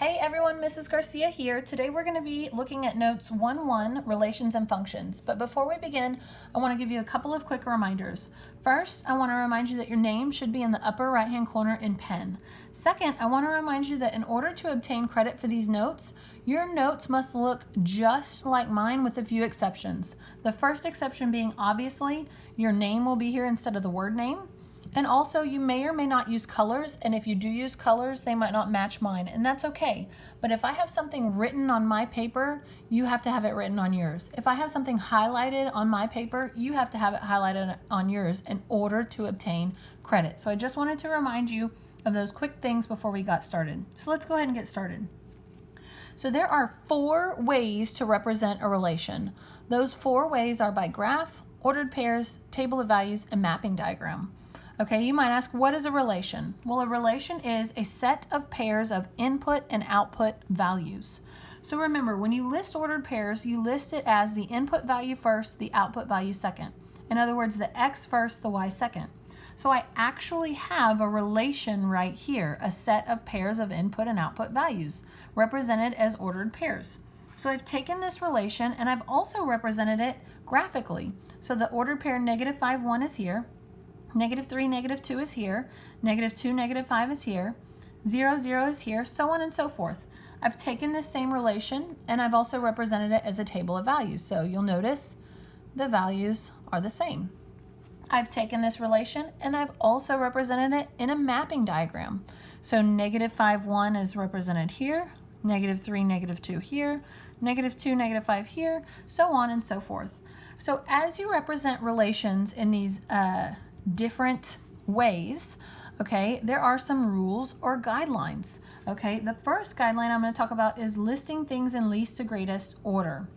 Hey everyone, Mrs. Garcia here. Today we're going to be looking at notes 1-1, relations and functions. But before we begin, I want to give you a couple of quick reminders. First, I want to remind you that your name should be in the upper right-hand corner in pen. Second, I want to remind you that in order to obtain credit for these notes, your notes must look just like mine with a few exceptions. The first exception being obviously your name will be here instead of the word name. And also, you may or may not use colors, and if you do use colors, they might not match mine, and that's okay. But if I have something written on my paper, you have to have it written on yours. If I have something highlighted on my paper, you have to have it highlighted on yours in order to obtain credit. So I just wanted to remind you of those quick things before we got started. So let's go ahead and get started. So there are 4 ways to represent a relation. Those 4 ways are by graph, ordered pairs, table of values, and mapping diagram. Okay, you might ask, what is a relation? Well, a relation is a set of pairs of input and output values. So remember, when you list ordered pairs, you list it as the input value first, the output value second. In other words, the X first, the Y second. So I actually have a relation right here, a set of pairs of input and output values, represented as ordered pairs. So I've taken this relation and I've also represented it graphically. So the ordered pair -5, 1 is here. -3, -2 is here, -2, -5 is here, 0, 0 is here, so on and so forth. I've taken this same relation and I've also represented it as a table of values. So you'll notice the values are the same. I've taken this relation and I've also represented it in a mapping diagram. So -5, 1 is represented here, -3, -2 here, -2, -5 here, so on and so forth. So as you represent relations in these different ways, okay, there are some rules or guidelines. Okay, the first guideline I'm going to talk about is listing things in least to greatest order.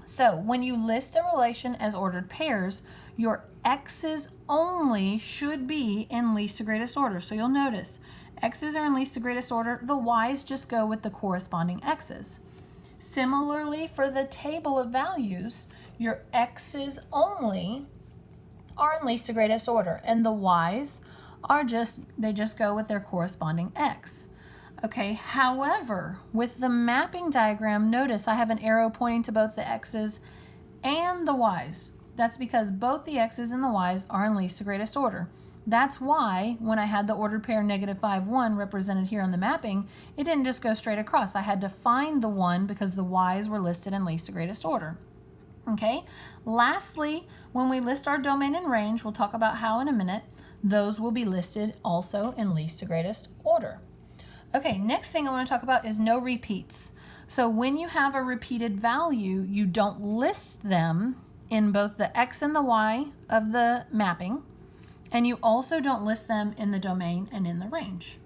So when you list a relation as ordered pairs, your X's only should be in least to greatest order. So you'll notice X's are in least to greatest order, the Y's just go with the corresponding X's. Similarly, for the table of values, your X's only are in least to greatest order, and the Y's are just go with their corresponding X. Okay, however, with the mapping diagram, notice I have an arrow pointing to both the X's and the Y's. That's because both the X's and the Y's are in least to greatest order. That's why when I had the ordered pair -5, 1 represented here on the mapping, it didn't just go straight across. I had to find the 1 because the Y's were listed in least to greatest order. Okay, lastly, when we list our domain and range, we'll talk about how in a minute, those will be listed also in least to greatest order. Okay, next thing I want to talk about is no repeats. So when you have a repeated value, you don't list them in both the X and the Y of the mapping, and you also don't list them in the domain and in the range.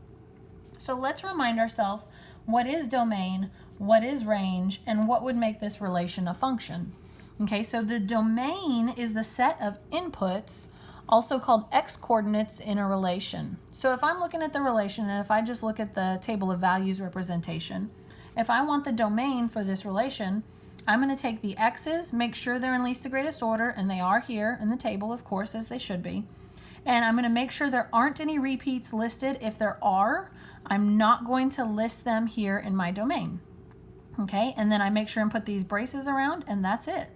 So let's remind ourselves, what is domain, what is range, and what would make this relation a function? Okay, so the domain is the set of inputs, also called X coordinates in a relation. So if I'm looking at the relation, and if I just look at the table of values representation, if I want the domain for this relation, I'm going to take the X's, make sure they're in least to greatest order, and they are here in the table, of course, as they should be. And I'm going to make sure there aren't any repeats listed. If there are, I'm not going to list them here in my domain. Okay, and then I make sure and put these braces around, and that's it.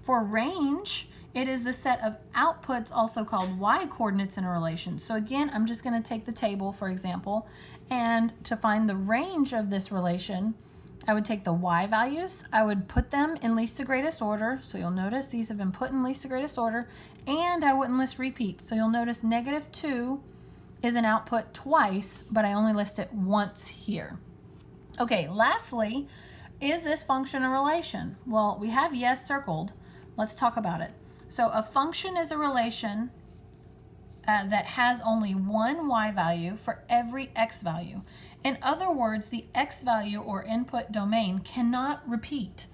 For range, it is the set of outputs, also called Y coordinates in a relation. So again, I'm just going to take the table, for example, and to find the range of this relation, I would take the Y values, I would put them in least to greatest order. So you'll notice these have been put in least to greatest order, and I wouldn't list repeats. So you'll notice -2 is an output twice, but I only list it once here. Okay, lastly, is this function a relation? Well, we have yes circled. Let's talk about it. So a function is a relation that has only one Y value for every X value. In other words, the X value or input domain cannot repeat.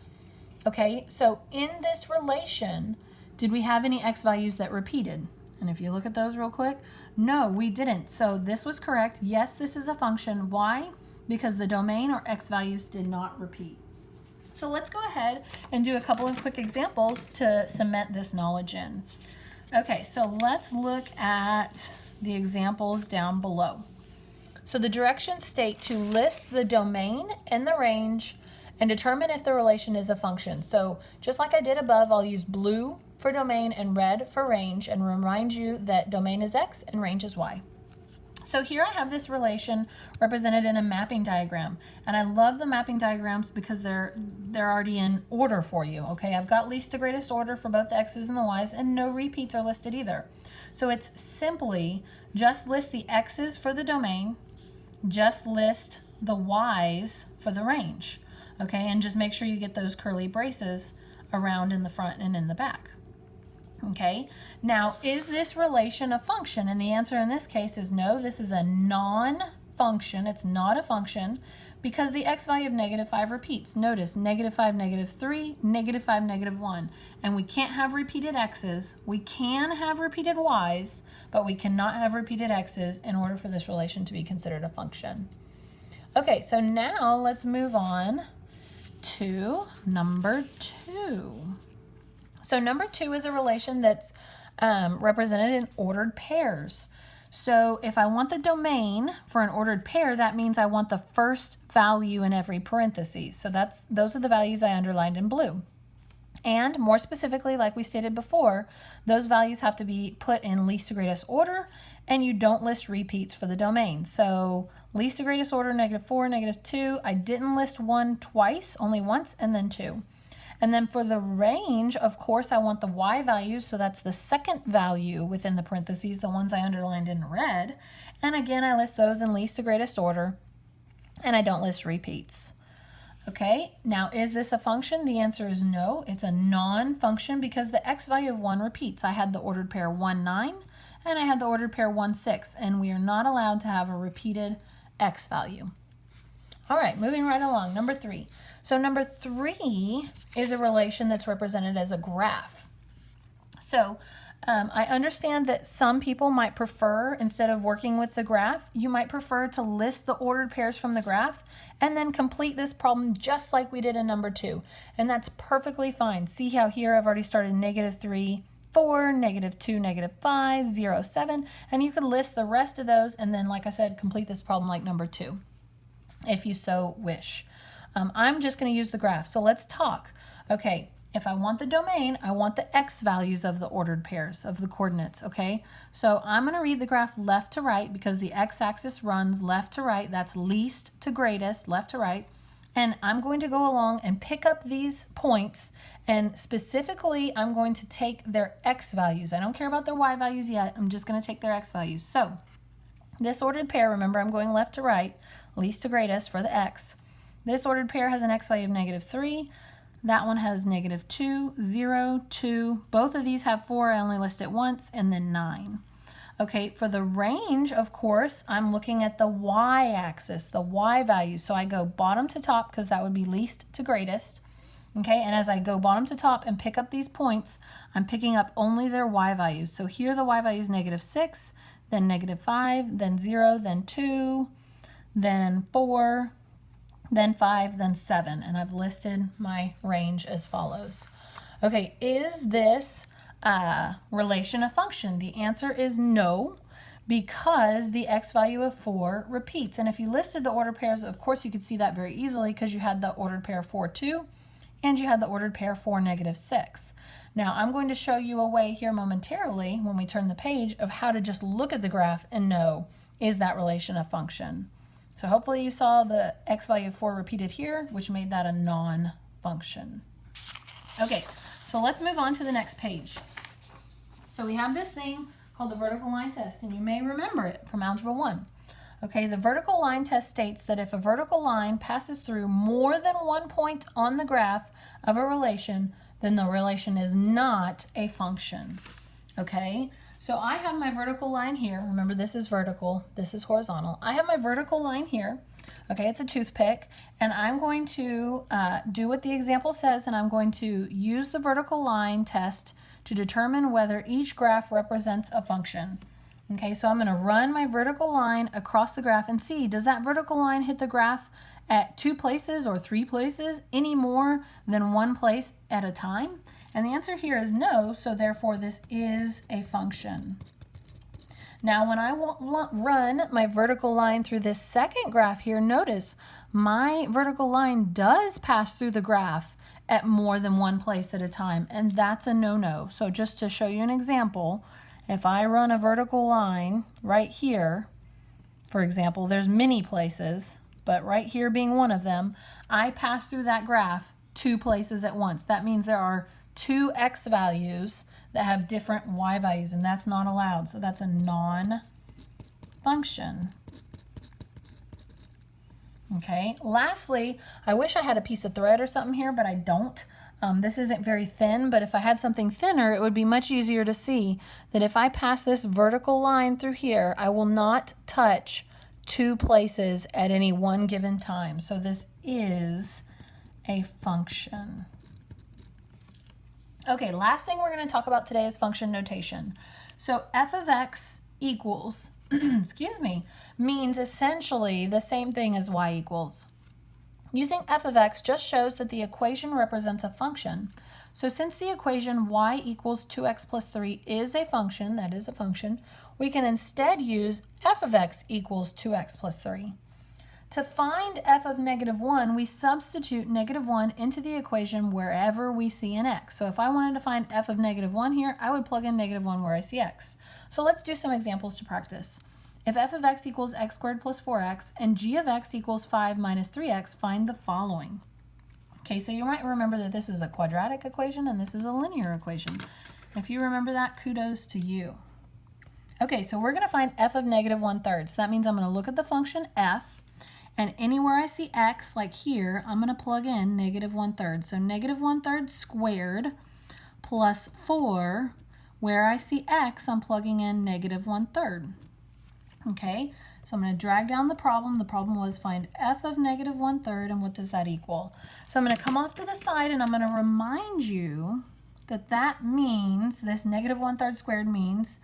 Okay, so in this relation, did we have any X values that repeated? And if you look at those real quick, no, we didn't. So this was correct. Yes, this is a function. Why? Because the domain or X values did not repeat. So let's go ahead and do a couple of quick examples to cement this knowledge in. Okay, so let's look at the examples down below. So the directions state to list the domain and the range and determine if the relation is a function. So just like I did above, I'll use blue for domain and red for range and remind you that domain is X and range is Y. So here I have this relation represented in a mapping diagram, and I love the mapping diagrams because they're already in order for you. Okay, I've got least to greatest order for both the X's and the Y's, and no repeats are listed either. So it's simply just list the X's for the domain, just list the Y's for the range. Okay, and just make sure you get those curly braces around in the front and in the back. Okay, now is this relation a function? And the answer in this case is no, this is a non-function. It's not a function because the X value of -5 repeats. Notice -5, -3, -5, -1. And we can't have repeated X's. We can have repeated Y's, but we cannot have repeated X's in order for this relation to be considered a function. Okay, so now let's move on to number 2. So number 2 is a relation that's represented in ordered pairs. So if I want the domain for an ordered pair, that means I want the first value in every parenthesis. So those are the values I underlined in blue. And more specifically, like we stated before, those values have to be put in least to greatest order, and you don't list repeats for the domain. So least to greatest order, -4, -2. I didn't list 1 twice, only once, and then 2. And then for the range, of course, I want the Y values, so that's the second value within the parentheses, the ones I underlined in red. And again, I list those in least to greatest order, and I don't list repeats. Okay, now is this a function? The answer is no, it's a non-function because the X value of 1 repeats. I had the ordered pair 1, 9, and I had the ordered pair 1, 6, and we are not allowed to have a repeated X value. All right, moving right along, number 3. So number 3 is a relation that's represented as a graph. So I understand that some people might prefer, instead of working with the graph, you might prefer to list the ordered pairs from the graph and then complete this problem just like we did in number 2. And that's perfectly fine. See how here I've already started -3, 4, -2, -5, 0, 7, and you can list the rest of those and then, like I said, complete this problem like number 2, if you so wish. I'm just going to use the graph. So let's talk. Okay, if I want the domain, I want the X values of the ordered pairs of the coordinates, okay? So I'm going to read the graph left to right because the X-axis runs left to right. That's least to greatest, left to right. And I'm going to go along and pick up these points, and specifically I'm going to take their X values. I don't care about their Y values yet. I'm just going to take their X values. So this ordered pair, remember I'm going left to right, least to greatest for the X. This ordered pair has an X value of -3. That one has -2, 0, 2. Both of these have 4. I only list it once, and then 9. Okay, for the range, of course, I'm looking at the Y-axis, the Y value. So I go bottom to top because that would be least to greatest. Okay, and as I go bottom to top and pick up these points, I'm picking up only their Y values. So here the Y value is -6, then -5, then 0, then 2, then 4, then 5, then 7, and I've listed my range as follows. Okay, is this relation a function? The answer is no, because the X value of 4 repeats. And if you listed the ordered pairs, of course you could see that very easily because you had the ordered pair 4, 2, and you had the ordered pair 4, -6. Now I'm going to show you a way here momentarily when we turn the page of how to just look at the graph and know, is that relation a function? So hopefully you saw the X value of 4 repeated here, which made that a non-function. Okay, so let's move on to the next page. So we have this thing called the vertical line test, and you may remember it from Algebra 1. Okay, the vertical line test states that if a vertical line passes through more than one point on the graph of a relation, then the relation is not a function. Okay? So I have my vertical line here. Remember, this is vertical, this is horizontal. I have my vertical line here. Okay, it's a toothpick, and I'm going to do what the example says, and I'm going to use the vertical line test to determine whether each graph represents a function. Okay, so I'm going to run my vertical line across the graph and see, does that vertical line hit the graph at 2 places or 3 places, any more than one place at a time? And the answer here is no, so therefore this is a function. Now, when I run my vertical line through this second graph here, notice my vertical line does pass through the graph at more than one place at a time, and that's a no-no. So just to show you an example, if I run a vertical line right here, for example, there's many places, but right here being one of them, I pass through that graph 2 places at once. That means there are 2 x values that have different y values, and that's not allowed. So that's a non-function. Okay, lastly, I wish I had a piece of thread or something here, but I don't. This isn't very thin, but if I had something thinner, it would be much easier to see that if I pass this vertical line through here, I will not touch 2 places at any one given time. So this is a function. Okay, last thing we're going to talk about today is function notation. So f of x equals, excuse me, means essentially the same thing as y equals. Using f of x just shows that the equation represents a function. So since the equation y equals 2x plus 3 is a function, that is a function, we can instead use f of x equals 2x plus 3. To find f of -1, we substitute -1 into the equation wherever we see an x. So if I wanted to find f of -1 here, I would plug in -1 where I see x. So let's do some examples to practice. If f of x equals x squared plus 4x and g of x equals 5 minus 3x, find the following. Okay, so you might remember that this is a quadratic equation and this is a linear equation. If you remember that, kudos to you. Okay, so we're going to find f of -1/3. So that means I'm going to look at the function f, and anywhere I see x, like here, I'm going to plug in -1/3. So -1/3 squared plus 4, where I see x, I'm plugging in -1/3. Okay, so I'm going to drag down the problem. The problem was find f of -1/3, and what does that equal? So I'm going to come off to the side, and I'm going to remind you that that means, this -1/3 squared means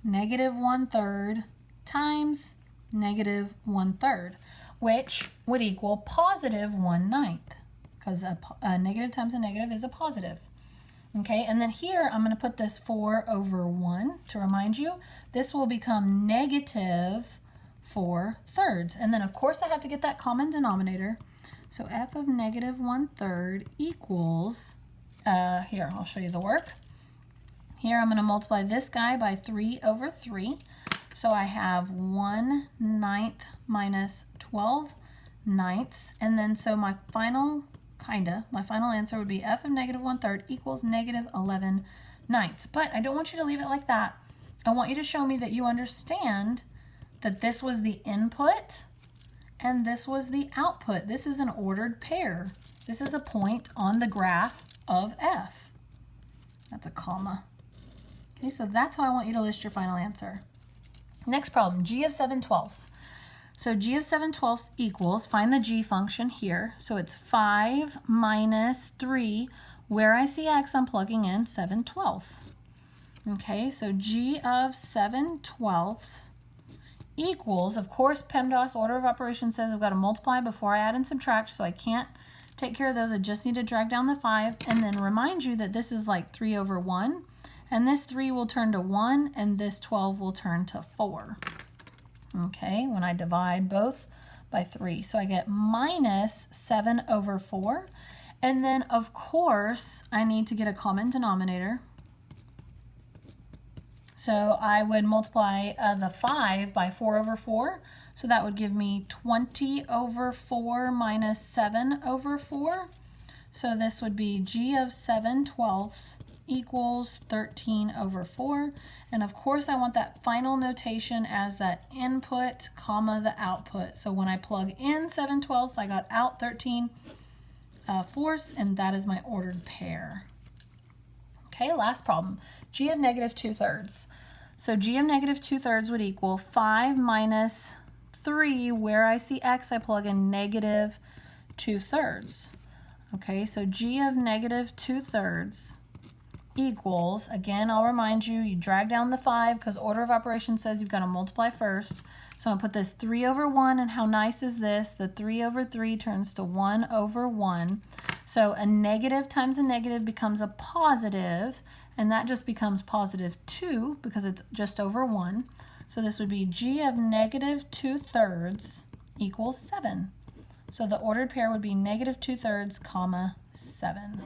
-1/3 times -1/3, which would equal +1/9, because a negative times a negative is a positive. Okay, and then here I'm going to put this 4/1 to remind you. This will become -4/3. And then, of course, I have to get that common denominator. So f of -1/3 equals, here, I'll show you the work. Here I'm going to multiply this guy by 3/3. So I have 1/9 minus 12/9. And then so my final answer would be f of -1/3 equals -11/9. But I don't want you to leave it like that. I want you to show me that you understand that this was the input and this was the output. This is an ordered pair. This is a point on the graph of f. That's a comma. Okay, so that's how I want you to list your final answer. Next problem, g of 7/12. So g of 7/12 equals, find the g function here. So it's 5 minus 3. Where I see x, I'm plugging in 7/12. Okay, so g of 7/12 equals, of course, PEMDAS order of operations says I've got to multiply before I add and subtract, so I can't take care of those. I just need to drag down the 5 and then remind you that this is like 3/1, and this 3 will turn to 1 and this 12 will turn to 4. Okay, when I divide both by 3. So I get minus 7/4. And then, of course, I need to get a common denominator. So I would multiply the 5 by 4/4. So that would give me 20/4 minus 7/4. So this would be g of 7/12 equals 13/4. And of course I want that final notation as that input comma the output. So when I plug in 7/12, I got out 13/4, and that is my ordered pair. Okay, last problem, g of -2/3. So g of -2/3 would equal 5 minus 3. Where I see x, I plug in -2/3. Okay, so g of -2/3 equals, again, I'll remind you, you drag down the 5 because order of operations says you've got to multiply first. So I'm going to put this 3/1, and how nice is this? The 3/3 turns to 1/1. So a negative times a negative becomes a positive, and that just becomes +2 because it's just over 1. So this would be g of negative 2/3 equals 7. So the ordered pair would be negative 2/3, comma 7.